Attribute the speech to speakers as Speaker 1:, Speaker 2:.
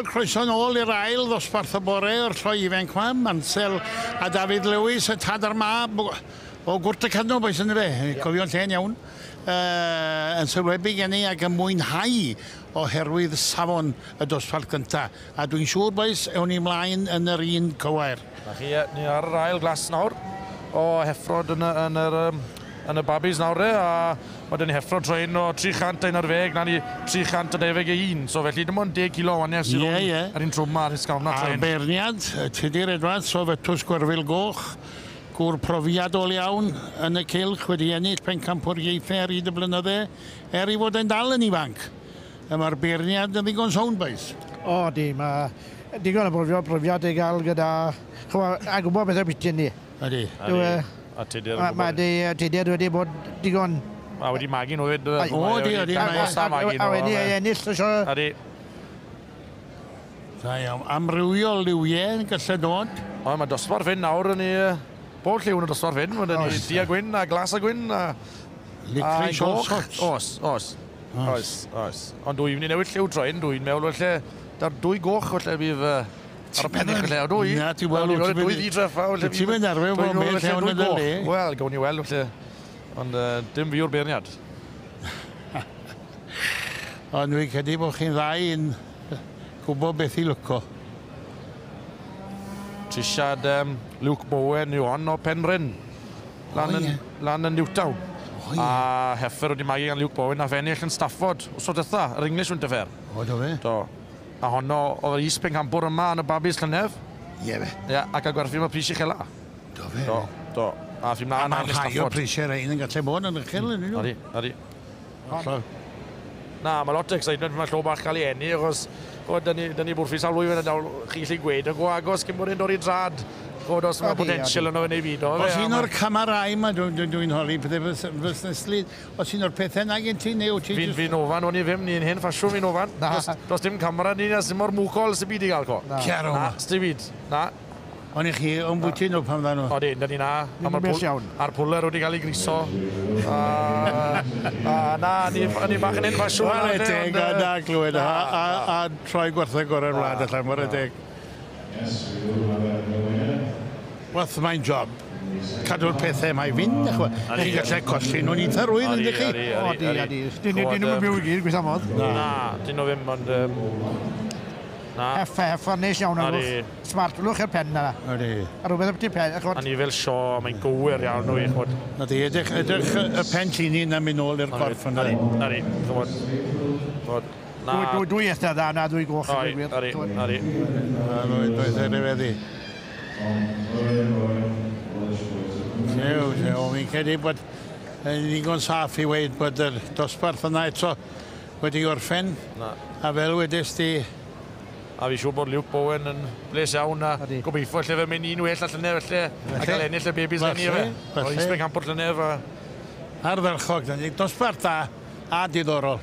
Speaker 1: Wel, croeso nôl i'r ail ddosbarth y bore o'r tro Ifanc yma. Mansell a David Lewis, y tadar mab o gwrt y cadno, boes yn fe. Cofio'n lle'n iawn. Yn sylwebu gen i ac yn mwynhau oherwydd safon y dosbarth gyntaf. A dwi'n siŵr, boes, ewn ni mlaen yn yr un cywair.
Speaker 2: Na chi, ni ar yr ail glas nawr o Heffrod yn y babis nawr a wedyn ni Heffrod troi'n o 311 na ni 311 so felly dim ond 10 kilo wan sydd ar un trwm ar ysgawna troi'n.
Speaker 1: A'r berniad, Tudur Edwards o Fetws Gwerfyl Goch, gŵr profiadol iawn yn y cylch wedi ennill pencampwriaethau ar 'yd y blynydde i fod yn dal yn ifanc. Mae'r berniad yn ddigon sownd, boes.
Speaker 3: O, di, mae digon o brofiad i gael gyda... A gwybod beth o biti ni.
Speaker 1: Ydy.
Speaker 2: A Tudur...
Speaker 3: Mae Tudur wedi bod digon...
Speaker 2: A wedi magu nhw wedi...
Speaker 1: O, di.
Speaker 3: A wedi ennill o sio...
Speaker 2: Ydy.
Speaker 1: Amrywiol liwiau yn gyllid dod.
Speaker 2: O, mae dosbarth fynd nawr yn ei... Bob lliwn o dosbarth fynd. Mae ni dia gwyn a glas a gwyn a...
Speaker 1: Licreu goch.
Speaker 2: Oes. Ond dwi'n newid lliw troi'n, dwi'n meddwl felly... Da'r dwy goch felly bydd... Ar y pennych felly, o dwy.
Speaker 1: Na, ti weld...
Speaker 2: Dwy ddi-dreffa felly...
Speaker 1: Ti'n mynd arfer bod mell iawn yn y le.
Speaker 2: Wel, gawn ni weld felly. Ond dim fi o'r berniad.
Speaker 1: Ond dwi'n credu bod chi'n ddau yn gwybod beth i lwco.
Speaker 2: Trisiad Luke Bowen yw hon o Penrhyn. Lan yn Newtown. A Heifer wedi magu gan Luke Bowen a fennill yn Stafford. Wsos dda, yr English Winter Fair.
Speaker 1: O, do fe?
Speaker 2: Do. A honno oedd yr is-pencampwr yma yn y babis llynedd.
Speaker 1: Ie fe.
Speaker 2: Ia, ac a gwerthu yma prisiau chela.
Speaker 1: Do fe?
Speaker 2: Do. A ffim na yn
Speaker 1: Stafford. A mae rhai o prisiau rein yn gallu bod yn y chyl yn nhw.
Speaker 2: Adi. Na, mae lot o excitement mae llo bach cael ei enni, achos dyn ni bwrffi sawl blwyddyn yn dawl chi lli gweud yn gwagos cyn bod e'n dod i drad. Chod os mae potensial yno yn ei fyd o.
Speaker 1: Os un o'r camarau yma dwi'n holi pethau fysneslyd, os un o'r pethau na gen ti neu o ti...
Speaker 2: Fi'n ofan, o'n i ddim, ni'n hen ffasiwn fi'n ofan. Dos dim camera ni, sy'n mor mwcol sy'n byd i gael co.
Speaker 1: Ciaro.
Speaker 2: Na, sy'n byd. Na.
Speaker 1: O'n i chi, o'n bwyty nhw pan dda nhw?
Speaker 2: O di, dyn ni na. A'r pwler wedi cael ei griso. Na, ni bach yn hen ffasiwn.
Speaker 1: Wel, deg, a na glwyd. A troi gwerthau gorau'r wlad allan, mor deg. Wath mae'n job. Cadw'r pethau mae fynd, chi'n gallu colli nhw'n eitha rwydd, ynddi chi?
Speaker 3: O, di. Dyn nhw'n byw i gyd, gwyth amod.
Speaker 2: Na, dyn nhw ddim, ond...
Speaker 3: Heffrod nes iawn o'n smart, lwch i'r pen yna.
Speaker 1: Ydy.
Speaker 3: A rhywbeth am ti pen,
Speaker 2: A ni fel Sioe, mae'n gywir iawn nhw i chod.
Speaker 1: Ydy, edrych y pen tini na mynd nôl i'r corff yna.
Speaker 2: Ydy, chod.
Speaker 3: Dwy eithaf dda, na dwy goch.
Speaker 2: Ydy.
Speaker 1: Doedd e reweddi. Fi'n credu bod yn ddigon saff i weid bod y dosbarth yna eto wedi orffen. A fel wedys ti...
Speaker 2: A fi siŵr bod Luke Bowen yn bles iawn a gobeithio lle fe mynd un well allan ef lle a cael ennill y babys lenni efe. O'r isben campwr llynef a...
Speaker 1: Ardderchog, dosbarth da a diddorol.